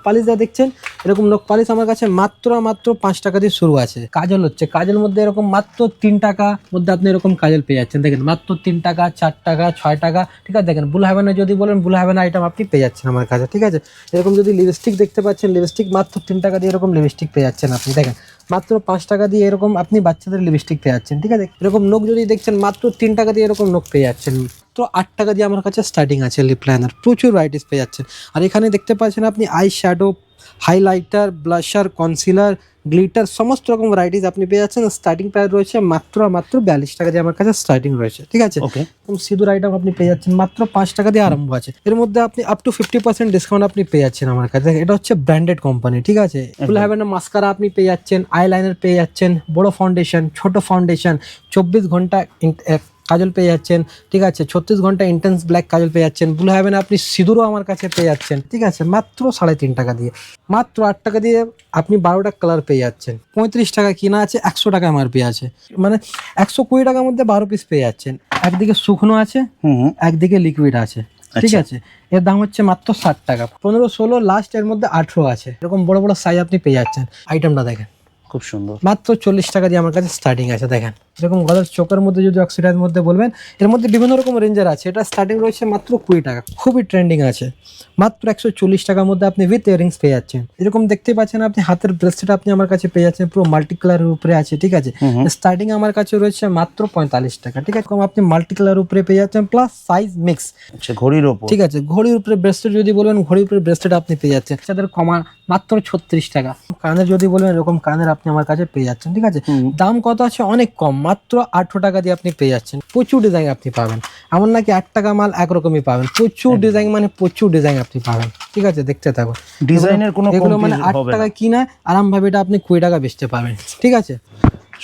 Polish যা দেখছেন এরকম নখ পালিশ আমার কাছে মাত্র 5 টাকা দিয়ে শুরু আছে। কাজল হচ্ছে, কাজল মধ্যে এরকম মাত্র 3 টাকা মধ্যে আপনি এরকম কাজল পেয়ে যাচ্ছেন। দেখেন মাত্র 3 টাকা, 4 টাকা, 6 টাকা, ঠিক আছে। দেখেন ব্লু হেভেনে যদি বলেন ব্লু হেভেন আইটেম আপনি পেয়ে যাচ্ছেন আমার কাছে, ঠিক আছে। এরকম যদি লিপস্টিক দেখতে পাচ্ছেন, লিপস্টিক মাত্র 3 টাকা দিয়ে এরকম লিপস্টিক পেয়ে যাচ্ছেন আপনি। দেখেন মাত্র 5 টাকা দিয়ে এরকম আপনি বাচ্চাদের লিপস্টিক পেয়ে যাচ্ছেন, ঠিক আছে। এরকম নখ যদি দেখছেন মাত্র 3 টাকা দিয়ে এরকম নখ পেয়ে যাচ্ছেন। তো 8 টাকা দিয়ে আমার কাছে স্টার্টিং আছে লিপ লাইনার, প্রচুর ভ্যারাইটিস পেয়ে যাচ্ছেন। আর এখানে দেখতে পাচ্ছেন আপনি eye shadow, highlighter, blusher, concealer, glitter সমস্ত রকম ভ্যারাইটিস আপনি পেয়ে যাচ্ছেন। স্টার্টিং প্রাইস রয়েছে মাত্র 42 টাকা দিয়ে আমার কাছে স্টার্টিং রয়েছে, ঠিক আছে। সিঁদুর আইটেম আপনি পেয়ে যাচ্ছেন মাত্র 5 টাকা দিয়ে আরম্ভ আছে। এর মধ্যে আপনি আপ টু 50% ডিসকাউন্ট আপনি পেয়ে যাচ্ছেন আমার কাছে। এটা হচ্ছে ব্র্যান্ডেড কোম্পানি, ঠিক আছে। ব্লু হেভেনের মাস্কারা আপনি পেয়ে যাচ্ছেন, আইলাইনার পেয়ে যাচ্ছেন, বড় ফাউন্ডেশন, ছোট ফাউন্ডেশন, 24 ঘন্টা কাজল পেয়ে যাচ্ছেন, ঠিক আছে। 36 ঘন্টা ইন্টেন্স ব্ল্যাক কাজল পেয়ে যাচ্ছেন। ব্লু হেভেন আপনি সিঁদুরও আমার কাছে পেয়ে যাচ্ছেন, ঠিক আছে, মাত্র 3.5 টাকা দিয়ে। মাত্র 8 টাকা দিয়ে আপনি 12টা কালার পেয়ে যাচ্ছেন। 35 টাকা কিনা আছে, 100 টাকা এমআরপি আছে, মানে 120 টাকার মধ্যে 12 পিস পেয়ে যাচ্ছেন। একদিকে শুকনো আছে, একদিকে লিকুইড আছে, ঠিক আছে। এর দাম হচ্ছে মাত্র 60 টাকা। 15, 16, লাস্ট এর মধ্যে 18 আছে। এরকম বড় বড় সাইজ আপনি পেয়ে যাচ্ছেন। আইটেমটা দেখেন খুব সুন্দর, মাত্র 40 টাকা দিয়ে আমার কাছে স্টার্টিং আছে। দেখেন এরকম গলার চোখের মধ্যে যদি অক্সিডাইজের মধ্যে বলবেন, এর মধ্যে বিভিন্ন রকম রেঞ্জের আছে। এটা স্টার্টিং রয়েছে মাত্র 20 টাকা, খুবই ট্রেন্ডিং আছে। মাত্র 140 টাকার মধ্যে আপনি উইথ ইয়ারিংস পেয়ে যাচ্ছেন। এরকম দেখতে পাচ্ছেন আপনি হাতের ব্রেসলেট আপনি আমার কাছে পেয়ে যাচ্ছেন, পুরো মাল্টি কালারের উপরে আছে, ঠিক আছে। স্টার্টিং আমার কাছে রয়েছে মাত্র 45 টাকা, ঠিক আছে। আপনি মাল্টি কালার উপরে পেয়ে যাচ্ছেন, প্লাস সাইজ মিক্স, ঘড়ির উপর, ঠিক আছে। ঘড়ির উপরে ব্রেসলেট যদি বলবেন, ঘড়ির উপরে ব্রেসলেট আপনি পেয়ে যাচ্ছেন। তাদের কমা মাত্র 36 টাকা। কানের যদি বলবেন এরকম কানের আপনি আমার কাছে পেয়ে যাচ্ছেন, ঠিক আছে। দাম কত আছে, অনেক কম, মাত্র 18 টাকা দিয়ে আপনি পেয়ে যাচ্ছেন। প্রচুর ডিজাইন আপনি পাবেন, এমন নাকি 8 টাকা মাল একরকমই পাবেন। প্রচুর ডিজাইন, মানে প্রচুর ডিজাইন আপনি পাবেন, ঠিক আছে। দেখতে থাকুন, ডিজাইনের কোনো এগুলো মানে 8 টাকা কিনা আরামভাবে এটা আপনি 20 টাকা বেচতে পাবেন, ঠিক আছে।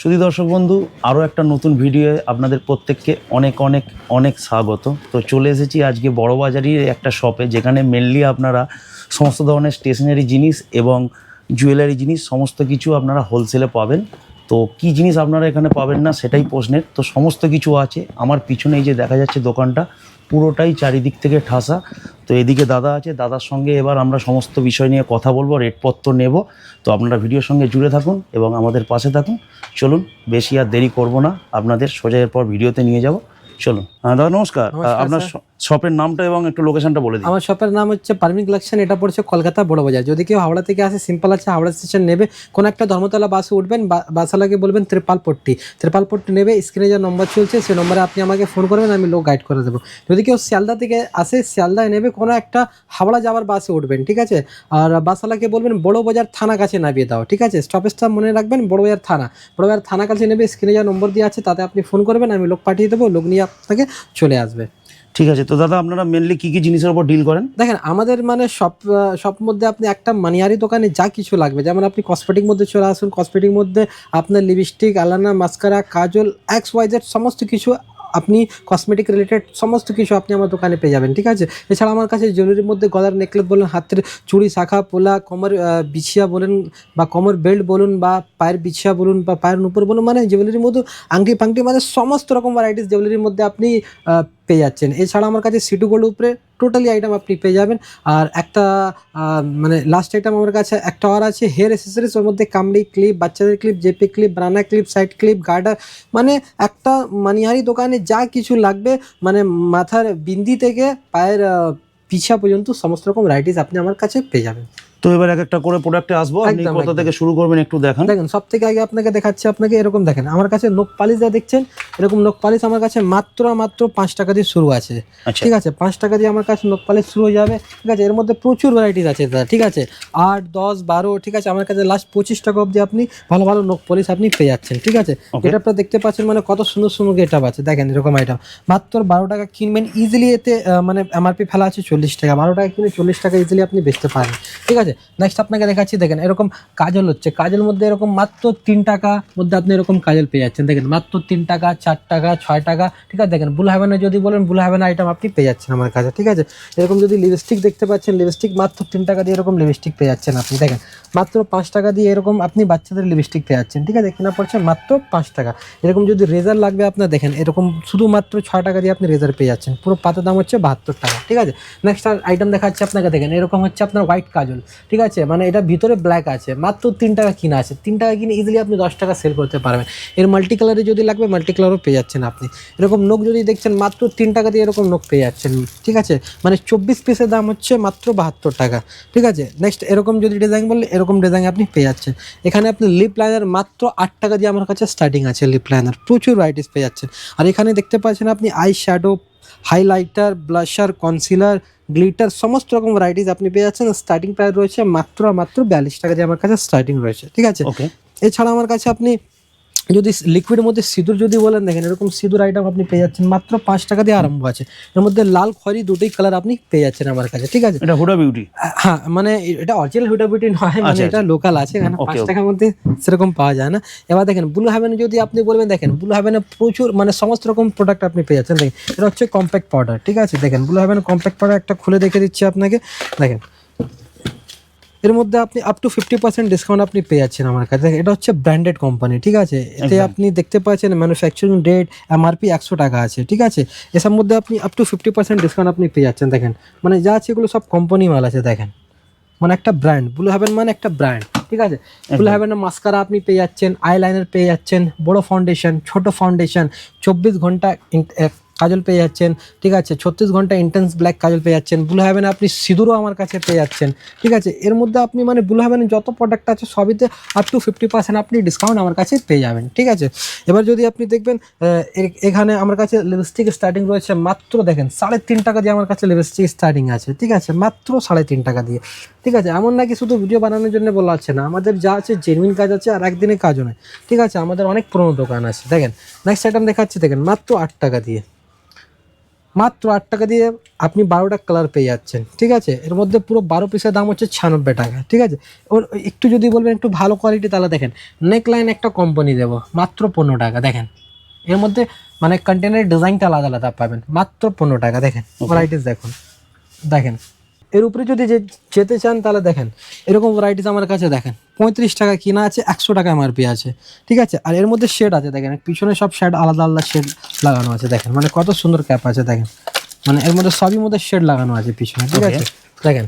শুধু দর্শক বন্ধু, আরও একটা নতুন ভিডিওয়ে আপনাদের প্রত্যেককে অনেক অনেক অনেক স্বাগত। তো চলে এসেছি আজকে বড়বাজারের একটা শপে, যেখানে মেনলি আপনারা সমস্ত ধরনের স্টেশনারি জিনিস এবং জুয়েলারি জিনিস সমস্ত কিছু আপনারা হোলসেলে পাবেন। তো কি জিনিস আপনারা এখানে পাবেন না সেটাই প্রশ্নের। তো সমস্ত কিছু আছে। আমার পিছনে এই যে দেখা যাচ্ছে দোকানটা, পুরোটাই চারিদিক থেকে ঠাসা। তো এদিকে দাদা আছে, দাদার সঙ্গে এবার আমরা সমস্ত বিষয় নিয়ে কথা বলবো, রেটপত্র নেব। তো আপনারা ভিডিওর সঙ্গে জুড়ে থাকুন এবং আমাদের পাশে থাকুন। চলুন, বেশি আর দেরি করব না, আপনাদের সোজা এরপর ভিডিওতে নিয়ে যাব। চলুন। দাদা নমস্কার, আপনার শপের নামটা এবং একটু লোকেশনটা বলে দিন। আমার শপের নাম হচ্ছে পারমিন কালেকশন, এটা পড়ছে কলকাতা বড়বাজার। যদি কেউ হাওড়া থেকে আসে, সিম্পল আছে, হাওড়া স্টেশন নেবে, কোনো একটা ধর্মতলা বাসে উঠবেন, বাসালাকে বলবেন ত্রিপালপট্টি নেবে। স্ক্রিনে যে নম্বর চলছে সেই নম্বরে আপনি আমাকে ফোন করবেন, আমি লোক গাইড করে দেবো। যদি কেউ শিয়ালদা থেকে আসে, শিয়ালদায় নেবে, কোনো একটা হাওড়া যাওয়ার বাসে উঠবেন, ঠিক আছে। আর বাসালাকে বলবেন বড়বাজার থানা কাছে নামিয়ে দাও, ঠিক আছে। স্টপেজটা মনে রাখবেন, বড়বাজার থানা কাছে নেবে। স্ক্রিনে যে নম্বর দিয়ে আছে তাতে আপনি ফোন করবেন, আমি লোক পাঠিয়ে দেবো, লোক নিয়ে আপনাকে চলে আসবে। ঠিক আছে। তো দাদা আপনারা মেনলি কি কি জিনিসের উপর ডিল করেন? দেখেন আমাদের মানে সব মধ্যে আপনি একটা মানিয়ারি দোকানে যা কিছু লাগবে, যেমন আপনি কসমেটিক মধ্যে চলে আসুন, কসমেটিক মধ্যে আপনার লিপস্টিক, আইলাইনার, মাস্কারা, কাজল, XYZ সমস্ত কিছু আপনি কসমেটিক রিলেটেড সমস্ত কিছু আপনি আমার দোকানে পেয়ে যাবেন, ঠিক আছে। এছাড়া আমার কাছে জুয়েলারির মধ্যে গলার নেকলেস বলুন, হাতের চুড়ি, শাখা, পোলা, কোমর বিছিয়া বলুন বা কোমর বেল্ট বলুন বা পায়ের বিছিয়া বলুন বা পায়ের উপর বলুন, মানে জুয়েলারির মধ্যে আংটি ফাংটি, মানে সমস্ত রকম ভ্যারাইটিস জুয়েলারির মধ্যে আপনি পেয়ে যাচ্ছেন। এছাড়া আমার কাছে সিটু গোল্ড উপরে টোটালি আইটেম আপনি পেয়ে যাবেন। আর একটা মানে লাস্ট আইটেম আমার কাছে একটা আর আছে হেয়ার অ্যাসেসরিজ, ওর মধ্যে কামড়ি ক্লিপ, বাচ্চাদের ক্লিপ, জেপি ক্লিপ, ব্রানা ক্লিপ, সাইড ক্লিপ, গার্ডার, মানে একটা মানিহারি দোকানে যা কিছু লাগবে, মানে মাথার বিন্দি থেকে পায়ের পিছা পর্যন্ত সমস্ত রকম ভ্যারাইটিস আপনি আমার কাছে পেয়ে যাবেন। তো এবার এক একটা করে প্রোডাক্টে আসবো, আপনি কোথা থেকে শুরু করবেন একটু দেখান। দেখেন সব থেকে আগে আপনাকে দেখাচ্ছি, আপনাকে এরকম দেখেন আমার কাছে নখ পালিশ যা দেখছেন, এরকম নখ পালিশ আমার কাছে মাত্র 5 টাকা দিয়ে শুরু আছে, ঠিক আছে। 5 টাকা দিয়ে আমার কাছে নখ পালিশ শুরু হয়ে যাবে, ঠিক আছে। এর মধ্যে প্রচুর ভ্যারাইটিস আছে দাদা, ঠিক আছে। 8, 10, 12, ঠিক আছে। আমার কাছে লাস্ট 25 টাকা অবধি আপনি ভালো ভালো নখ পালিশ আপনি পেয়ে যাচ্ছেন, ঠিক আছে। এটা আপনারা দেখতে পাচ্ছেন, মানে কত সুন্দর সুন্দর গেটআপ আছে। দেখেন এরকম আইটেম মাত্র 12 টাকা কিনবেন ইজিলি। এতে মানে এমআরপি ফেলা আছে 40 টাকা, 12 টাকা কিনে 40 টাকা ইজিলি আপনি বেচতে পারেন, ঠিক আছে। নেক্সট আপনাকে দেখাচ্ছি, দেখেন এরকম কাজল হচ্ছে, কাজল মধ্যে এরকম মাত্র 3 টাকা মধ্যে আপনি এরকম কাজল পেয়ে যাচ্ছেন। দেখেন মাত্র 3 টাকা, 4 টাকা, 6 টাকা, ঠিক আছে। দেখেন ব্লু হেভেনে যদি বলেন ব্লু হেভেন আইটেম আপনি পেয়ে যাচ্ছেন আমার কাছে, ঠিক আছে। এরকম যদি লিপস্টিক দেখতে পাচ্ছেন, লিপস্টিক মাত্র 3 টাকা দিয়ে এরকম লিপস্টিক পেয়ে যাচ্ছেন আপনি। দেখেন মাত্র 5 টাকা দিয়ে এরকম আপনি বাচ্চাদের লিপস্টিক পেয়ে যাচ্ছেন, ঠিক আছে। কিনা পড়ছে মাত্র 5 টাকা। এরকম যদি রেজার লাগবে আপনার, দেখেন এরকম শুধুমাত্র 6 টাকা দিয়ে আপনি রেজার পেয়ে যাচ্ছেন। পুরো পাতার দাম হচ্ছে 72 টাকা, ঠিক আছে। নেক্সট আইটেম দেখাচ্ছে আপনাকে, দেখেন এরকম হচ্ছে আপনার হোয়াইট কাজল, ঠিক আছে, মানে এটা ভিতরে ব্ল্যাক আছে, মাত্র 3 টাকা কিনা আছে, 3 টাকা কিনে ইজিলি আপনি 10 টাকা সেল করতে পারবেন। এর মাল্টি কালারে যদি লাগবে মাল্টি কালারও পেয়ে যাচ্ছেন আপনি। এরকম নোক যদি দেখছেন মাত্র 3 টাকা দিয়ে এরকম নোক পেয়ে যাচ্ছেন, ঠিক আছে, মানে 24 পিসের দাম হচ্ছে মাত্র 72 টাকা, ঠিক আছে। নেক্সট এরকম যদি ডিজাইন বললে এরকম ডিজাইন আপনি পেয়ে যাচ্ছেন। এখানে আপনি লিপ লাইনার মাত্র 8 টাকা দিয়ে আমার কাছে স্টার্টিং আছে, লিপ লাইনার প্রচুর ভ্যারাইটিস পেয়ে যাচ্ছেন। আর এখানে দেখতে পাচ্ছেন আপনি eye shadow, highlighter, blusher, concealer, glitter সমস্ত রকম ভ্যারাইটিস আপনি পেয়ে যাচ্ছেন। স্টার্টিং প্রাইস রয়েছে মাত্র 42 টাকা দিয়ে আমার কাছে স্টার্টিং রয়েছে, ঠিক আছে। ওকে, এছাড়া আমার কাছে আপনি যদি লিকুইডের মধ্যে সিঁদুর যদি বলেন, দেখেন এরকম সিঁদুর আইটেম আপনি পেয়ে যাচ্ছেন মাত্র 5 টাকা দিয়ে আরম্ভ আছে। এর মধ্যে লাল খয়েরি দুটোই কালার আপনি পেয়ে যাচ্ছেন আমার কাছে, ঠিক আছে। এটা হুডা বিউটি? হ্যাঁ, মানে এটা অরিজিনাল হুডা বিউটি নয়, মানে এটা লোকাল আছে, এখানে 5 টাকার মধ্যে সেরকম পাওয়া যায় না। এবার দেখেন ব্লু হেভেনে যদি আপনি বলবেন, দেখেন ব্লু হেভেনে প্রচুর মানে সমস্ত রকম প্রোডাক্ট আপনি পেয়ে যাচ্ছেন। দেখেন এটা হচ্ছে কম্প্যাক্ট পাউডার, ঠিক আছে। দেখেন ব্লু হেভেন কম্প্যাক্ট পাউডার একটা খুলে দেখে দিচ্ছি আপনাকে। দেখেন এর মধ্যে আপনি আপ টু 50% ডিসকাউন্ট আপনি পেয়ে যাচ্ছেন আমার কাছে। এটা হচ্ছে ব্র্যান্ডেড কোম্পানি, ঠিক আছে। এতে আপনি দেখতে পাচ্ছেন ম্যানুফ্যাকচারিং ডেট, এমআরপি 100 টাকা আছে, ঠিক আছে। এসব মধ্যে আপনি আপ টু 50% ডিসকাউন্ট আপনি পেয়ে যাচ্ছেন। দেখেন মানে যা আছে এগুলো সব কোম্পানি মাল আছে। দেখেন মানে একটা ব্র্যান্ড, ব্লু হেভেন মানে একটা ব্র্যান্ড, ঠিক আছে। ব্লু হেভেনের মাস্কারা আপনি পেয়ে যাচ্ছেন, আইলাইনার পেয়ে যাচ্ছেন, বড় ফাউন্ডেশন, ছোট ফাউন্ডেশন, 24 ঘন্টা কাজল পেয়ে যাচ্ছেন, ঠিক আছে। 36 ঘন্টা ইন্টেন্স ব্ল্যাক কাজল পেয়ে যাচ্ছেন। ব্লু হেভেনে আপনি সিঁদুরও আমার কাছে পেয়ে যাচ্ছেন, ঠিক আছে। এর মধ্যে আপনি মানে ব্লু হেভেনের যত প্রোডাক্ট আছে সবইতে আপ টু 50% আপনি ডিসকাউন্ট আমার কাছে পেয়ে যাবেন, ঠিক আছে। এবার যদি আপনি দেখবেন এখানে আমার কাছে লিপস্টিক স্টার্টিং রয়েছে মাত্র, দেখেন 3.5 টাকা দিয়ে আমার কাছে লিপস্টিক স্টার্টিং আছে, ঠিক আছে, মাত্র 3.5 টাকা দিয়ে, ঠিক আছে। এমন নাকি শুধু ভিডিও বানানোর জন্য বলা হচ্ছে না, আমাদের যা আছে জেনুইন কাজ আছে আর একদিনের কাজও নয়, ঠিক আছে। আমাদের অনেক পুরোনো দোকান আছে। দেখেন নেক্সট আইটেম দেখাচ্ছি, দেখেন মাত্র 8 টাকা দিয়ে, মাত্র 8 টাকা দিয়ে আপনি 12টা কালার পেয়ে যাচ্ছেন, ঠিক আছে। এর মধ্যে পুরো 12 পিসের দাম হচ্ছে 96 টাকা, ঠিক আছে। ওর একটু যদি বলবেন একটু ভালো কোয়ালিটি, তাহলে দেখেন নেকলাইন একটা কোম্পানি দেবো মাত্র 15 টাকা। দেখেন এর মধ্যে মানে কন্টেনারের ডিজাইনটা আলাদা আলাদা পাবেন মাত্র 15 টাকা। দেখেন ভ্যারাইটিস দেখুন, দেখেন এর উপরে যদি যেতে চান তাহলে দেখেন এরকম ভ্যারাইটিস আমার কাছে। দেখেন 35 টাকা কিনা আছে, 100 টাকা এমআরপি আছে, ঠিক আছে। আর এর মধ্যে শেড আছে, দেখেন পিছনে সব শেড আলাদা আলাদা শেড লাগানো আছে। দেখেন মানে কত সুন্দর ক্যাপ আছে। দেখেন মানে এর মধ্যে সবই মধ্যে শেড লাগানো আছে পিছনে, ঠিক আছে। দেখেন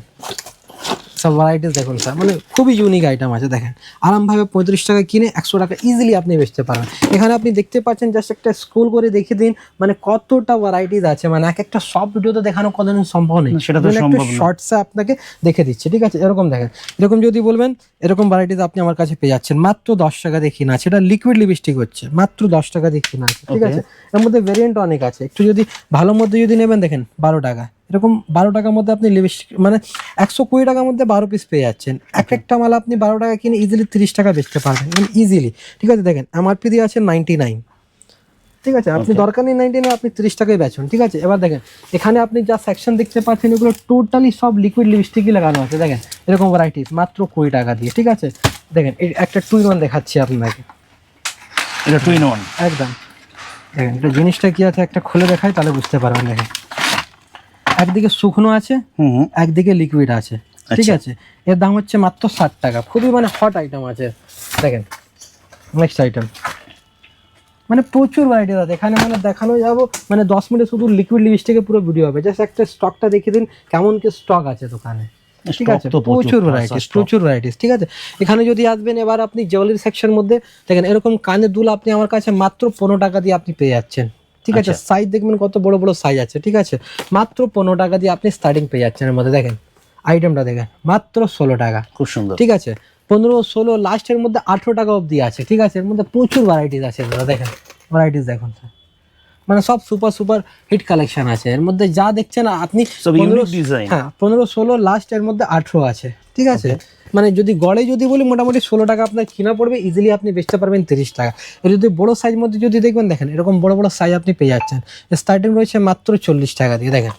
সব ভ্যারাইটিস দেখুন স্যার, মানে খুবই ইউনিক আইটেম আছে। দেখেন আরামভাবে 35 টাকা কিনে 100 টাকা ইজিলি আপনি বেচতে পারবেন। এখানে আপনি দেখতে পাচ্ছেন, জাস্ট একটা স্ক্রল করে দেখিয়ে দিন মানে কতটা ভ্যারাইটিস আছে। মানে এক একটা সব ভিডিওতে দেখানো কোনোদিন সম্ভব নেই, সেটা তো সম্ভব না। শর্টসে আপনাকে দেখে দিচ্ছে, ঠিক আছে। এরকম দেখেন, এরকম যদি বলবেন এরকম ভ্যারাইটিস আপনি আমার কাছে পেয়ে যাচ্ছেন মাত্র 10 টাকা দিয়ে কিনা আছে। এটা লিকুইড লিপস্টিক হচ্ছে মাত্র 10 টাকা দিয়ে কিনা আছে, ঠিক আছে। এর মধ্যে ভেরিয়েন্ট অনেক আছে, একটু যদি ভালো মধ্যে যদি নেবেন, দেখেন 12 টাকা, এরকম 12 টাকার মধ্যে আপনি লিপস্টিক মানে 120 টাকার মধ্যে 12 পিস পেয়ে যাচ্ছেন। এক একটা মাল আপনি 12 টাকা কিনে ইজিলি 30 টাকা বেচতে পারবেন ইজিলি, ঠিক আছে। দেখেন এমআরপি দিয়ে আছে 99, ঠিক আছে। আপনি দরকার নেই 99, আপনি 30 টাকায় বেচুন, ঠিক আছে। এবার দেখেন এখানে আপনি যা সেকশন দেখতে পাচ্ছেন এগুলো টোটালি সব লিকুইড লিপস্টিকই লাগানো আছে। দেখেন এরকম ভ্যারাইটিস মাত্র 20 টাকা দিয়ে, ঠিক আছে। দেখেন একটা 2-in-1 দেখাচ্ছি আপনাকে, এটা 2-in-1 একদম। দেখেন এটা জিনিসটা কি আছে একটা খুলে দেখাই তাহলে বুঝতে পারবেন। দেখেন একদিকে শুকনো আছে, একদিকে লিকুইড আছে, ঠিক আছে। এর দাম হচ্ছে মাত্র 60 টাকা। খুবই মানে হট আইটেম আছে। দেখেন নেক্সট আইটেম, মানে প্রচুর ভ্যারাইটি আছে এখানে, মানে দেখানো যাবো মানে 10 মিনিটে শুধু লিকুইড লিপস্টিকের পুরো ভিডিও হবে। জাস্ট একটা স্টকটা দেখিয়ে দিন কেমন কি স্টক আছে দোকানে, ঠিক আছে। প্রচুর ভ্যারাইটিস, ঠিক আছে। এখানে যদি আসবেন এবার আপনি জুয়েলারি সেকশন মধ্যে দেখেন এরকম কানের দুল আপনি আমার কাছে মাত্র 15 টাকা দিয়ে আপনি পেয়ে যাচ্ছেন, ঠিক আছে। সাইজ দেখবেন কত বড় বড় সাইজ আছে, ঠিক আছে। মাত্র 15 টাকা দিয়ে আপনি স্টার্টিং পেয়ে যাচ্ছেন। এর মধ্যে দেখেন আইটেমটা দেখেন মাত্র 16 টাকা, খুব সুন্দর, ঠিক আছে। 15, 16 লাস্টের মধ্যে 18 টাকা অবধি আছে, ঠিক আছে। এর মধ্যে প্রচুর ভ্যারাইটিস আছে, দেখেন ভ্যারাইটিস দেখুন স্যার, মানে সব সুপার হিট কালেকশন আছে। এর মধ্যে যা দেখছেন আপনি 15, হ্যাঁ 15, 16 লাস্ট, এর মধ্যে 18 আছে, ঠিক আছে। মানে যদি গড়ে যদি বলি মোটামুটি 16 টাকা আপনার কিনা পড়বে, ইজিলি আপনি বেচতে পারবেন 30 টাকা। এর যদি বড় সাইজ মধ্যে যদি দেখবেন, দেখেন এরকম বড় বড় সাইজ আপনি পেয়ে যাচ্ছেন। স্টার্টিং রয়েছে মাত্র 40 টাকা দিয়ে। দেখেন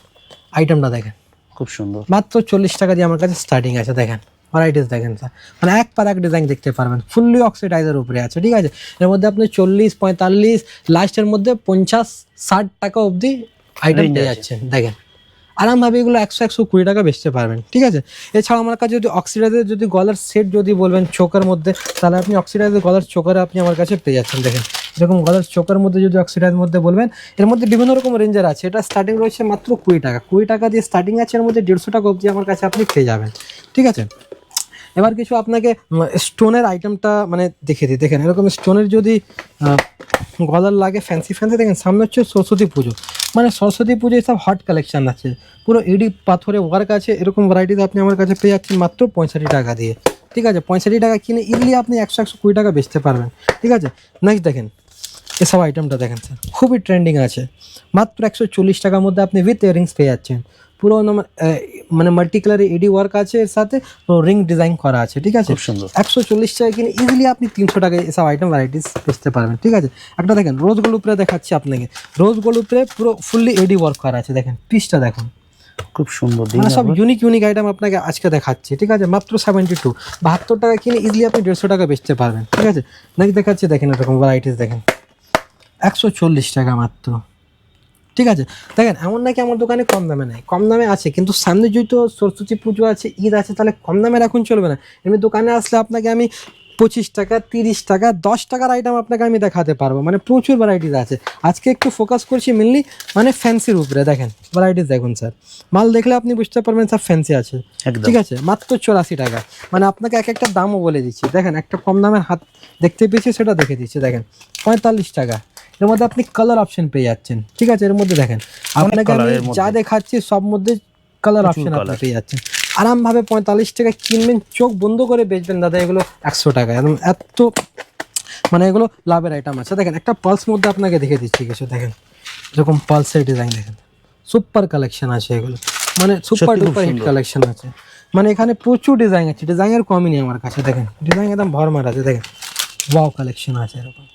আইটেমটা দেখেন খুব সুন্দর, মাত্র 40 টাকা দিয়ে আমার কাছে স্টার্টিং আছে। দেখেন ভ্যারাইটিস দেখেন স্যার, মানে এক পার এক ডিজাইন দেখতে পারবেন, ফুললি অক্সিডাইজের উপরে আছে, ঠিক আছে। এর মধ্যে আপনি 40, 45 লাস্টের মধ্যে 50, 60 টাকা অবধি আইটেম পেয়ে যাচ্ছেন। দেখেন আরামভাবে এগুলো 100-120 টাকা বেচতে পারবেন, ঠিক আছে। এছাড়া আমার কাছে যদি অক্সিডাইজের যদি গলার সেট যদি বলবেন চোকার মধ্যে, তাহলে আপনি অক্সিডাইজের গলার চোকারে আপনি আমার কাছে পেয়ে যাচ্ছেন। দেখেন এরকম গলার চোকার মধ্যে যদি অক্সিডাইজের মধ্যে বলবেন, এর মধ্যে বিভিন্ন রকম রেঞ্জের আছে। এটা স্টার্টিং রয়েছে মাত্র 20 টাকা, 20 টাকা দিয়ে স্টার্টিং আছে। এর মধ্যে 150 টাকা অবধি আমার কাছে আপনি পেয়ে যাবেন, ঠিক আছে। এবার কিছু আপনাকে স্টোনের আইটেমটা মানে দেখে দিই। দেখেন এরকম স্টোনের যদি গলার লাগে ফ্যান্সি ফ্যান্সি, দেখেন সামনে হচ্ছে সরস্বতী পুজো, মানে সরস্বতী পুজোয় সব হট কালেকশন আছে, পুরো এডি পাথরে ওয়ার্ক আছে, এরকম ভ্যারাইটিস আপনি আমার কাছে পেয়ে যাচ্ছেন মাত্র 65 টাকা দিয়ে। ঠিক আছে, 65 টাকা কিনে ইজিলি আপনি 100-120 টাকা বেচতে পারবেন। ঠিক আছে, নেক্সট দেখেন এসব আইটেমটা দেখেন স্যার, খুবই ট্রেন্ডিং আছে, মাত্র 140 টাকার মধ্যে আপনি উইথ ইয়ারিংস পেয়ে যাচ্ছেন। পুরো মানে মাল্টি কালার এডি ওয়ার্ক আছে, এর সাথে রিং ডিজাইন করা আছে। ঠিক আছে, খুব সুন্দর। 140 টাকা কিনে ইজিলি আপনি 300 টাকায় এসব আইটেম ভ্যারাইটিস বেচতে পারবেন। ঠিক আছে, একটা দেখেন রোজ গোল্ড উপরে দেখাচ্ছি আপনাকে, রোজ গোল্ড উপরে পুরো ফুললি এডি ওয়ার্ক করা আছে, দেখেন পিসটা দেখুন, খুব সুন্দর, মানে সব ইউনিক আইটেম আপনাকে আজকে দেখাচ্ছি। ঠিক আছে, মাত্র 72 72 টাকা কিনে ইজিলি আপনি 150 টাকা বেচতে পারবেন। ঠিক আছে, নেক্সট দেখাচ্ছি, দেখেন এরকম ভ্যারাইটিস দেখেন 140 টাকা মাত্র। ঠিক আছে, দেখেন এমন নাকি আমার দোকানে কম দামে নেই, কম দামে আছে, কিন্তু সামনে যেহেতু সরস্বতী পুজো আছে, ঈদ আছে, তাহলে কম দামের এখন চলবে না। এমনি দোকানে আসলে আপনাকে আমি 25 টাকা 30 টাকা 10 টাকার আইটেম আপনাকে আমি দেখাতে পারবো, মানে প্রচুর ভ্যারাইটিস আছে। আজকে একটু ফোকাস করছি মেনলি মানে ফ্যান্সির উপরে। দেখেন ভ্যারাইটিস দেখুন স্যার, মাল দেখলে আপনি বুঝতে পারবেন সব ফ্যান্সি আছে। একদম। ঠিক আছে, মাত্র 84 টাকা, মানে আপনাকে এক একটা দামও বলে দিচ্ছি। দেখেন একটা কম দামের হাত দেখতে পেয়েছি, সেটা দেখে দিচ্ছি, দেখেন 45 টাকা। এর মধ্যে আপনি কালার অপশন পেয়ে যাচ্ছেন। ঠিক আছে, এর মধ্যে দেখেন আপনাকে আমি যা দেখাচ্ছি সব মধ্যে কালার অপশন আপনি পেয়ে যাচ্ছেন। আরামভাবে 45 টাকা কিনবেন, চোখ বন্ধ করে বেচবেন দাদা, এগুলো 100 টাকা, একদম এত মানে এগুলো লাভের আইটেম আছে। দেখেন একটা পালস মধ্যে আপনাকে দেখে দিচ্ছি কিছু, দেখেন এরকম পালসের ডিজাইন, দেখেন সুপার কালেকশন আছে এগুলো, মানে সুপার ডুপার হিট কালেকশন আছে, মানে এখানে প্রচুর ডিজাইন আছে, ডিজাইনের কমই নেই আমার কাছে। দেখেন ডিজাইন একদম ভরমার আছে, দেখেন ওয়াও কালেকশন আছে এরকম,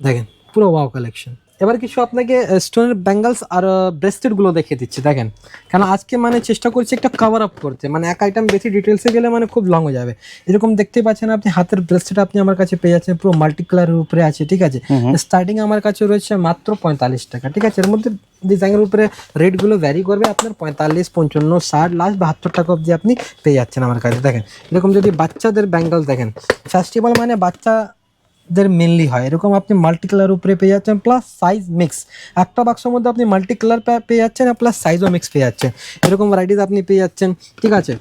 দেখেন পুরো ওয়াও কালেকশন। এবার কিছু আপনাকে স্টোনের ব্যাঙ্গলস আর ব্রেসলেটগুলো দেখিয়ে দিচ্ছি। দেখেন কেন আজকে মানে চেষ্টা করছি একটা কভার আপ করতে, মানে এক আইটেম বেশি ডিটেলসে গেলে মানে খুব লং হয়ে যাবে। এরকম দেখতে পাচ্ছেন আপনি হাতের ব্রেসলেট আপনি আমার কাছে পেয়ে যাচ্ছেন, পুরো মাল্টি কালারের উপরে আছে। ঠিক আছে, স্টার্টিং আমার কাছে রয়েছে মাত্র 45 টাকা। ঠিক আছে, এর মধ্যে ডিজাইনের উপরে রেটগুলো ভ্যারি করবে, আপনার 45, 55, 60, লাস্ট 72 টাকা অবধি আপনি পেয়ে যাচ্ছেন আমার কাছে। দেখেন এরকম যদি বাচ্চাদের ব্যাঙ্গলস দেখেন, ফেস্টিভ্যাল মানে বাচ্চাদের মেনলি হয়, এরকম আপনি মাল্টি কালার উপরে পেয়ে যাচ্ছেন, প্লাস সাইজ মিক্স, একটা বাক্সের মধ্যে আপনি মাল্টি কালার পেয়ে যাচ্ছেন আর প্লাস সাইজও মিক্স পেয়ে যাচ্ছেন, এরকম ভ্যারাইটিস আপনি পেয়ে যাচ্ছেন। ঠিক আছে,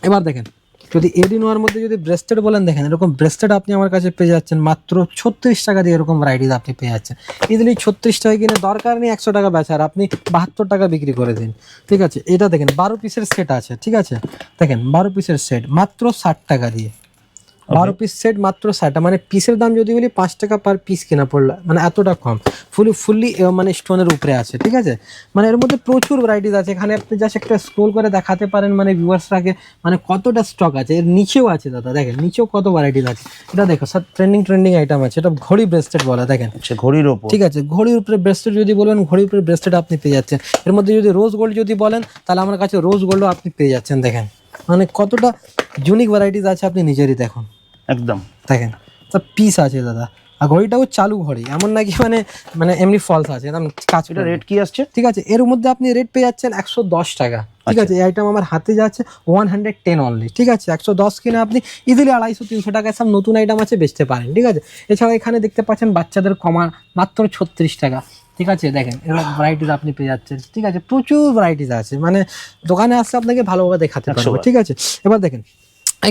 এবার দেখেন যদি এডি নোয়ার মধ্যে যদি ব্রেসলেট বলেন, দেখেন এরকম ব্রেসলেট আপনি আমার কাছে পেয়ে যাচ্ছেন মাত্র 36 টাকা দিয়ে, এরকম ভ্যারাইটিস আপনি পেয়ে যাচ্ছেন ইজিলি। 36 টাকা কিনে দরকার নেই 100 টাকা বেচার, আপনি 72 টাকা বিক্রি করে দিন। ঠিক আছে, এটা দেখেন 12 পিসের সেট আছে। ঠিক আছে, দেখেন 12 পিসের সেট মাত্র 60 টাকা দিয়ে, 12 পিস সেট মাত্র 60, মানে পিসের দাম যদি বলি 5 টাকা পার পিস কেনা পড়লো, মানে এতটা কম, ফুললি মানে স্টোনের উপরে আছে। ঠিক আছে, মানে এর মধ্যে প্রচুর ভ্যারাইটিস আছে, এখানে আপনি জাস্ট একটা স্ক্রোল করে দেখাতে পারেন মানে ভিউয়ার্সরাকে মানে কতটা স্টক আছে। এর নিচেও আছে দাদা, দেখেন নিচেও কত ভ্যারাইটিস আছে। এটা দেখো সব ট্রেন্ডিং আইটেম আছে, এটা ঘড়ি ব্রেসলেট বলা, দেখেন ঘড়ির ওপর। ঠিক আছে, ঘড়ির উপরে ব্রেসলেট যদি বলবেন, ঘড়ির উপরে ব্রেসলেট আপনি পেয়ে যাচ্ছেন। এর মধ্যে যদি রোজ গোল্ড যদি বলেন, তাহলে আমার কাছে রোজ গোল্ডও আপনি পেয়ে যাচ্ছেন। দেখেন মানে কতটা ইউনিক ভ্যারাইটিস আছে, আপনি নিজেরই দেখুন, একদম দেখেন সব পিস আছে দাদা। আর ঘড়িটাও চালু ঘড়ি, এমন নাকি মানে মানে এমনি ফলস আছে, একদম কাজ। এটা রেট কি আসছে? ঠিক আছে, এর মধ্যে আপনি রেট পেয়ে যাচ্ছেন 110 টাকা। ঠিক আছে, এই আইটেম আমার হাতে যাচ্ছে 110 অনলি। ঠিক আছে, 110 কিনে আপনি ইজিলি 250-300 টাকায় সব নতুন আইটেম আছে বেচতে পারেন। ঠিক আছে, এছাড়া এখানে দেখতে পাচ্ছেন বাচ্চাদের কমা মাত্র 36 টাকা। ঠিক আছে, দেখেন এরকম ভ্যারাইটিস আপনি পেয়ে যাচ্ছেন। ঠিক আছে, প্রচুর ভ্যারাইটিস আছে, মানে দোকানে আসলে আপনাকে ভালোভাবে দেখাতে পারবো। ঠিক আছে, এবার দেখেন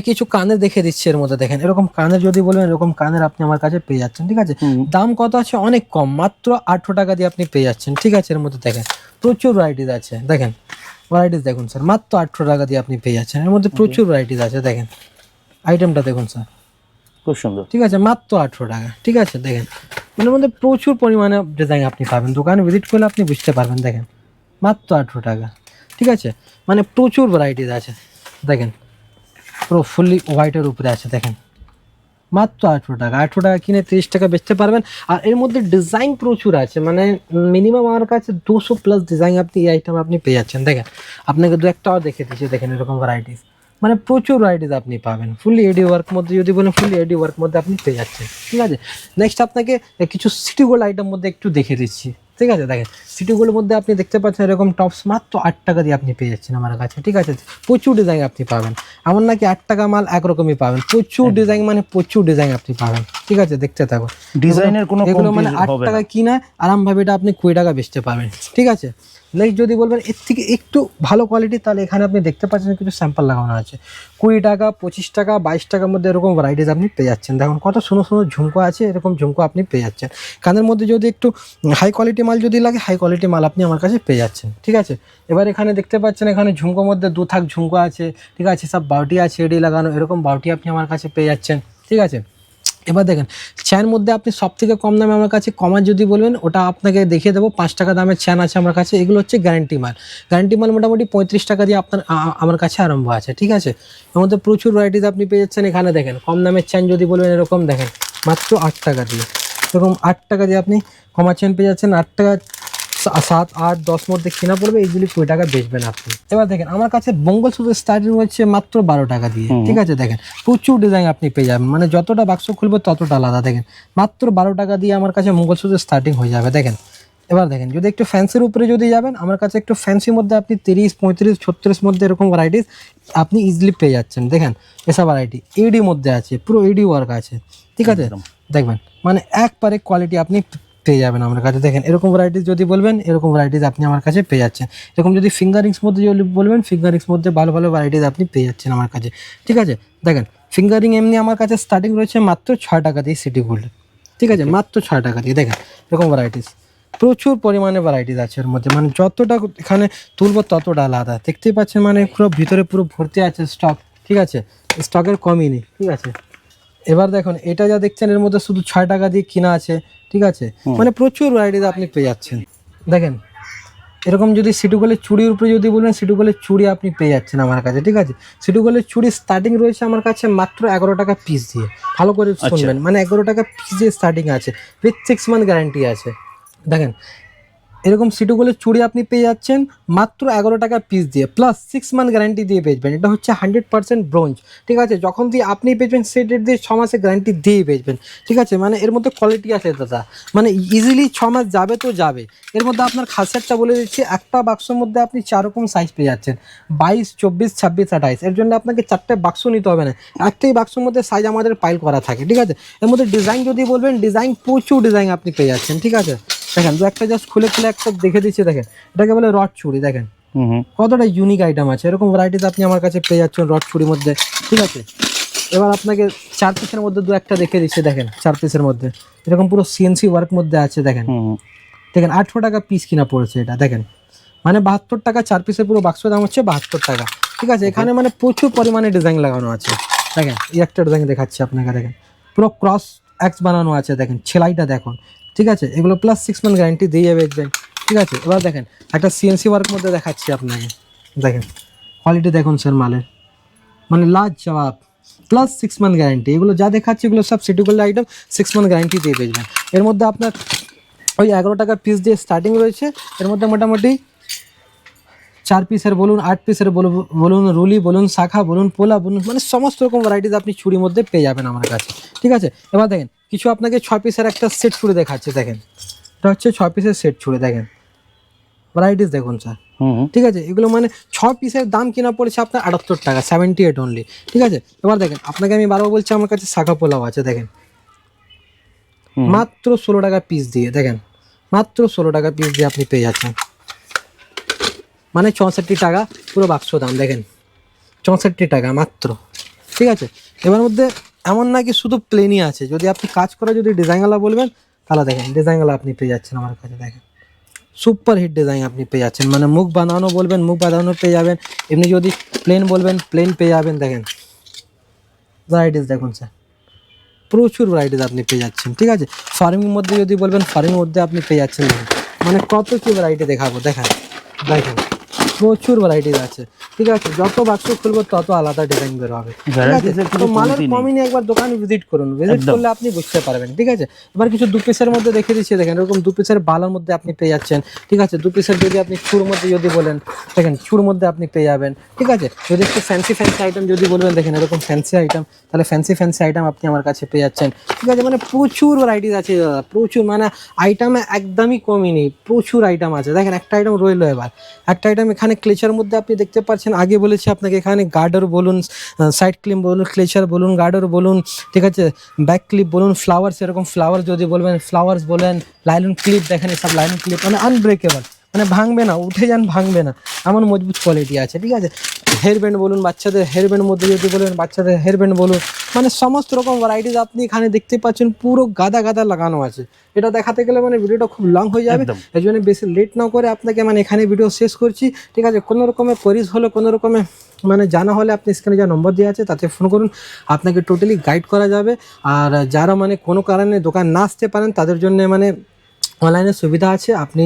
কিছু কানের দেখে দিচ্ছি এর মধ্যে। দেখেন এরকম কানের যদি বলবেন, এরকম কানের আপনি আমার কাছে পেয়ে যাচ্ছেন। ঠিক আছে, দাম কত আছে? অনেক কম, মাত্র 18 টাকা দিয়ে আপনি পেয়ে যাচ্ছেন। ঠিক আছে, এর মধ্যে দেখেন প্রচুর ভ্যারাইটিস আছে, দেখেন ভ্যারাইটিস দেখুন স্যার, মাত্র 18 টাকা দিয়ে আপনি পেয়ে যাচ্ছেন। এর মধ্যে প্রচুর ভ্যারাইটিস আছে, দেখেন আইটেমটা দেখুন স্যার, খুব সুন্দর। ঠিক আছে, মাত্র 18 টাকা। ঠিক আছে, দেখেন এর মধ্যে প্রচুর পরিমাণে ডিজাইন আপনি পাবেন, দোকানে ভিজিট করলে আপনি বুঝতে পারবেন। দেখেন মাত্র 18 টাকা। ঠিক আছে, মানে প্রচুর ভ্যারাইটিস আছে, দেখেন পুরো ফুললি হোয়াইটের উপরে আছে, দেখেন মাত্র 18 টাকা। 18 টাকা কিনে 30 টাকা বেচতে পারবেন। আর এর মধ্যে ডিজাইন প্রচুর আছে, মানে মিনিমাম আমার কাছে 200+ ডিজাইন আপনি এই আইটেম আপনি পেয়ে যাচ্ছেন। দেখেন আপনাকে দু একটাও দেখে দিচ্ছি, দেখেন এরকম ভ্যারাইটিস, মানে প্রচুর ভ্যারাইটিস আপনি পাবেন। ফুললি এডি ওয়ার্ক মধ্যে যদি বলেন, ফুললি এডি ওয়ার্ক মধ্যে আপনি পেয়ে যাচ্ছেন। ঠিক আছে, নেক্সট আপনাকে কিছু সিটি গোল্ড আইটেম মধ্যে একটু দেখে দিচ্ছি। ঠিক আছে, দেখেন সিটি গোল্ডের মধ্যে আপনি দেখতে পাচ্ছেন এরকম টপস মাত্র 8 টাকা দিয়ে আপনি পেয়ে যাচ্ছেন আমার কাছে। ঠিক আছে, প্রচুর ডিজাইন আপনি পাবেন, এমন নাকি 8 টাকা মাল একরকমই পাবেন, প্রচুর ডিজাইন, মানে প্রচুর ডিজাইন আপনি পাবেন। ঠিক আছে, দেখতে থাকুন, ডিজাইনের কোনো এগুলো মানে 8 টাকা কিনা আরামভাবে এটা আপনি 20 টাকা বেচতে পারবেন। ঠিক আছে, নেক্সট যদি বলবেন এর থেকে একটু ভালো কোয়ালিটি, তাহলে এখানে আপনি দেখতে পাচ্ছেন কিছু স্যাম্পল লাগানো আছে। 20 টাকা, 25 টাকা, 22 টাকার মধ্যে এরকম ভ্যারাইটিস আপনি পেয়ে যাচ্ছেন। দেখুন কত সুন্দর সুন্দর ঝুমকো আছে, এরকম ঝুমকো আপনি পেয়ে যাচ্ছেন। কানের মধ্যে যদি একটু হাই কোয়ালিটি মাল যদি লাগে, হাই কোয়ালিটি মাল আপনি আমার কাছে পেয়ে যাচ্ছেন, ঠিক আছে। এবার এখানে দেখতে পাচ্ছেন এখানে ঝুমকোর মধ্যে 2 থাক ঝুমকো আছে, ঠিক আছে, সব বাউটি আছে এডি লাগানো, এরকম বাউটি আপনি আমার কাছে পেয়ে যাচ্ছেন, ঠিক আছে। এবার দেখেন চ্যান মধ্যে আপনি সব থেকে কম দামে আমার কাছে কমার যদি বলবেন, ওটা আপনাকে দেখিয়ে দেবো। 5 টাকা দামের চ্যান আছে আমার কাছে, এগুলো হচ্ছে গ্যারান্টি মাল। গ্যারান্টি মাল মোটামুটি 35 টাকা দিয়ে আপনার আমার কাছে আরম্ভ আছে, ঠিক আছে। এর মধ্যে প্রচুর ভ্যারাইটিস আপনি পেয়ে যাচ্ছেন। এখানে দেখেন কম দামের চ্যান যদি বলবেন, এরকম দেখেন মাত্র 8 টাকা দিয়ে, এরকম 8 টাকা দিয়ে আপনি কমার চ্যান পেয়ে যাচ্ছেন। 8 টাকা 7, 8, 10 মধ্যে কেনা পড়বে, এইগুলি 20 টাকা বেচবেন আপনি। এবার দেখেন আমার কাছে মঙ্গলসূত্র স্টার্টিং হচ্ছে মাত্র 12 টাকা দিয়ে, ঠিক আছে। দেখেন প্রচুর ডিজাইন আপনি পেয়ে যাবেন, মানে যতটা বাক্স খুলবে ততটা আলাদা। দেখেন মাত্র 12 টাকা দিয়ে আমার কাছে মঙ্গলসূত্র স্টার্টিং হয়ে যাবে। দেখেন এবার দেখেন যদি একটু ফ্যান্সির উপরে যদি যাবেন, আমার কাছে একটু ফ্যান্সির মধ্যে আপনি 30, 35, 36 মধ্যে এরকম ভ্যারাইটিস আপনি ইজিলি পেয়ে যাচ্ছেন। দেখেন এসব ভ্যারাইটি এডি মধ্যে আছে, পুরো এডি ওয়ার্ক আছে, ঠিক আছে। দেখবেন মানে একবারে কোয়ালিটি আপনি পেয়ে যাবেন আমার কাছে। দেখেন এরকম ভ্যারাইটিস যদি বলবেন, এরকম ভ্যারাইটিস আপনি আমার কাছে পেয়ে যাচ্ছেন। এরকম যদি ফিঙ্গারিংস মধ্যে যদি বলবেন, ফিঙ্গারিংস মধ্যে ভালো ভালো ভ্যারাইটিস আপনি পেয়ে যাচ্ছেন আমার কাছে, ঠিক আছে। দেখেন ফিঙ্গারিং এমনি আমার কাছে স্টার্টিং রয়েছে মাত্র 6 টাকা দিয়ে সিটি গোল্ড, ঠিক আছে, মাত্র 6 টাকা দিয়ে। দেখেন এরকম ভ্যারাইটিস প্রচুর পরিমাণে ভ্যারাইটিস আছে এর মধ্যে, মানে যতটা এখানে তুলবো ততটা আলাদা। দেখতেই পাচ্ছেন মানে পুরো ভিতরে পুরো ভর্তি আছে স্টক, ঠিক আছে, স্টকের কমই নেই, ঠিক আছে। এবার দেখুন এটা যা দেখছেন এর মধ্যে শুধু 6 টাকা দিয়ে কিনা আছে, ঠিক আছে, মানে প্রচুর ভ্যারাইটিস আপনি পেয়ে যাচ্ছেন। দেখেন এরকম যদি সিটি গোল্ডের চুড়ির উপরে যদি বলেন, সিটি গোল্ডের চুড়ি আপনি পেয়ে যাচ্ছেন আমার কাছে, ঠিক আছে। সিটি গোল্ডের চুড়ি স্টার্টিং রয়েছে আমার কাছে মাত্র 11 টাকা পিস দিয়ে, ভালো করে শুনবেন, মানে 11 টাকা পিস দিয়ে স্টার্টিং আছে, উইথ 6 মান্থ গ্যারান্টি আছে। দেখেন এরকম সিটি গোল্ডের চুড়ি আপনি পেয়ে যাচ্ছেন মাত্র 11 টাকা পিস দিয়ে, প্লাস 6 মান্থ গ্যারান্টি দিয়ে বেচবেন। এটা হচ্ছে 100% ব্রোঞ্জ, ঠিক আছে। যখন দিয়ে আপনি বেচবেন সেই ডেট দিয়ে 6 মাসের গ্যারান্টি দিয়ে বেচবেন, ঠিক আছে। মানে এর মধ্যে কোয়ালিটি আছে দাদা, মানে ইজিলি 6 মাস যাবে তো যাবে। এর মধ্যে আপনার খাসিয়াতটা বলে দিচ্ছি, একটা বাক্সের মধ্যে আপনি 4 রকম সাইজ পেয়ে যাচ্ছেন, 22, 24, 26, 28। এর জন্য আপনাকে 4টে বাক্স নিতে হবে না, একটাই বাক্সের মধ্যে সাইজ আমাদের পাইল করা থাকে, ঠিক আছে। এর মধ্যে ডিজাইন যদি বলবেন, ডিজাইন প্রচুর ডিজাইন আপনি পেয়ে যাচ্ছেন, ঠিক আছে। দেখেন দু একটা জাস্ট খুলে খুলে একটা দেখে দিচ্ছি। দেখেন এটাকে বলে রড চুড়ি, দেখেন কতটা ইউনিক আইটেম আছে। এরকম ভ্যারাইটিস আপনি আমার কাছে পেয়ে যাচ্ছেন রড চুড়ির মধ্যে, ঠিক আছে। এবার আপনাকে 4 পিসের মধ্যে দু একটা দেখে দিচ্ছি। দেখেন 4 পিসের মধ্যে এরকম পুরো সিএনসি ওয়ার্ক মধ্যে আছে। দেখেন দেখেন 800 টাকা পিস কিনা পড়েছে এটা। দেখেন মানে 72 টাকা 4 পিসের পুরো বাক্স দাম হচ্ছে 72 টাকা, ঠিক আছে। এখানে মানে প্রচুর পরিমাণে ডিজাইন লাগানো আছে। দেখেন এই একটা ডিজাইন দেখাচ্ছি আপনাকে, দেখেন পুরো ক্রস এক্স বানানো আছে। দেখেন সেলাইটা দেখুন, ঠিক আছে। এগুলো প্লাস 6 মান্থ গ্যারান্টি দিয়ে বেচবেন, ঠিক আছে। এবার দেখেন একটা সিএনসি ওয়ার্ক মধ্যে দেখাচ্ছি আপনাকে। দেখেন কোয়ালিটি দেখুন স্যার মালের, মানে লাজবাব, প্লাস 6 মান্থ গ্যারান্টি। এগুলো যা দেখাচ্ছি এগুলো সব city gold item, 6 month guarantee দিয়ে বেচবেন। এর মধ্যে আপনার ওই 11 টাকা পিস দিয়ে স্টার্টিং রয়েছে। এর মধ্যে মোটামুটি 4 পিসের বলুন, 8 পিসের বলুন, রুলি বলুন, শাখা বলুন, পোলা বলুন, মানে সমস্ত রকম ভ্যারাইটিস আপনি চুড়ির মধ্যে পেয়ে যাবেন আমার কাছে, ঠিক আছে। এবার দেখেন কিছু আপনাকে 6 পিসের একটা সেট চুড়ি দেখাচ্ছে। দেখেন এটা হচ্ছে 6 পিসের সেট চুড়ি। দেখেন ভ্যারাইটিস দেখুন স্যার, ঠিক আছে। এগুলো মানে 6 পিসের দাম কিনা পড়েছে আপনার 78 টাকা, 78 অনলি, ঠিক আছে। এবার দেখেন আপনাকে আমি বারবার বলছি আমার কাছে শাখা পোলাও আছে। দেখেন মাত্র 16 টাকা পিস দিয়ে, দেখেন মাত্র 16 টাকা পিস দিয়ে আপনি পেয়ে যাচ্ছেন, মানে 64 টাকা পুরো বাক্স দাম। দেখেন 64 টাকা মাত্র, ঠিক আছে। এবার মধ্যে এমন না কি শুধু প্লেনই আছে, যদি আপনি কাজ করে যদি ডিজাইনওয়ালা বলবেন, তাহলে দেখেন ডিজাইনওয়ালা আপনি পেয়ে যাচ্ছেন আমার কাছে। দেখেন সুপার হিট ডিজাইন আপনি পেয়ে যাচ্ছেন, মানে মুখ বানানো বলবেন মুখ বানানো পেয়ে যাবেন, এমনি যদি প্লেন বলবেন প্লেন পেয়ে যাবেন। দেখেন ভ্যারাইটিস দেখুন স্যার, প্রচুর ভ্যারাইটিস আপনি পেয়ে যাচ্ছেন, ঠিক আছে। ফার্মিং মধ্যে যদি বলবেন, ফার্মিং মধ্যে আপনি পেয়ে যাচ্ছেন। মানে কত কি ভ্যারাইটি দেখাবো। দেখেন দেখেন প্রচুর ভ্যারাইটিস আছে, ঠিক আছে। যত বাক্স খুলবো তত আলাদা ডিজাইন বের হবে, তো মালের কমই নেই। একবার দোকানে ভিজিট করুন, ভিজিট করলে আপনি বুঝতে পারবেন, ঠিক আছে। এবার কিছু 2 পিসের মধ্যে দেখে দিচ্ছি। দেখেন এরকম 2 পিসের বালার মধ্যে আপনি পেয়ে যাচ্ছেন, ঠিক আছে। 2 পিসের যদি আপনি চুড় মধ্যে যদি বলেন, দেখেন চুড় মধ্যে আপনি পেয়ে যাবেন, ঠিক আছে। যদি একটু ফ্যান্সি আইটেম যদি বলবেন, দেখেন এরকম ফ্যান্সি আইটেম, তাহলে ফ্যান্সি আইটেম আপনি আমার কাছে পেয়ে যাচ্ছেন, ঠিক আছে। মানে প্রচুর ভ্যারাইটিস আছে দাদা, প্রচুর, মানে আইটেমে একদমই কমই নেই, প্রচুর আইটেম আছে। দেখেন একটা আইটেম রইলো, এবার একটা আইটেম এখানে ক্লেচার মধ্যে আপনি দেখতে পাচ্ছেন। আগে বলেছি আপনাকে এখানে গার্ডার বলুন, সাইড ক্লিপ বলুন, ক্লেচার বলুন, গার্ডার বলুন, ঠিক আছে, ব্যাক ক্লিপ বলুন, ফ্লাওয়ার্স, এরকম ফ্লাওয়ার যদি বলবেন ফ্লাওয়ার্স বলেন, লাইলন ক্লিপ, দেখেন সব লাইলন ক্লিপ মানে আনব্রেকেবল, মানে ভাঙবে না, উঠে যান ভাঙবে না, এমন মজবুত কোয়ালিটি আছে। ঠিক আছে, হেয়ার ব্যান্ড বলুন, বাচ্চাদের হেয়ার ব্যান্ড মধ্যে যদি বলুন, বাচ্চাদের হেয়ার ব্যান্ড বলুন, মানে সমস্ত রকম ভ্যারাইটিস আপনি এখানে দেখতে পাচ্ছেন, পুরো গাদা গাদা লাগানো আছে। এটা দেখাতে গেলে মানে ভিডিওটা খুব লং হয়ে যাবে, একদম। এই জন্য বেশি লেট না করে আপনাকে মানে এখানে ভিডিও শেষ করছি। ঠিক আছে, কোনো রকমের কোয়ারিজ হলে, কোনো রকমের মানে জানা হলে আপনি স্ক্রিনে যা নম্বর দেওয়া আছে তাতে ফোন করুন, আপনাকে টোটালি গাইড করা যাবে। আর যারা মানে কোনো কারণে দোকান না আসতে পারেন তাদের জন্য মানে অনলাইনে সুবিধা আছে, আপনি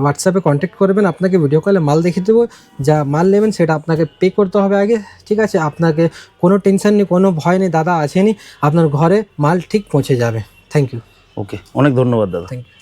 হোয়াটসঅ্যাপে কন্ট্যাক্ট করবেন, আপনাকে ভিডিও কলে মাল দেখিয়ে দেবো, যা মাল নেবেন সেটা আপনাকে পে করতে হবে আগে। ঠিক আছে, আপনাকে কোনো টেনশন নেই, কোনো ভয় নেই, দাদা আসেনি, আপনার ঘরে মাল ঠিক পৌঁছে যাবে। Thank you. ওকে, অনেক ধন্যবাদ দাদা। Thank you.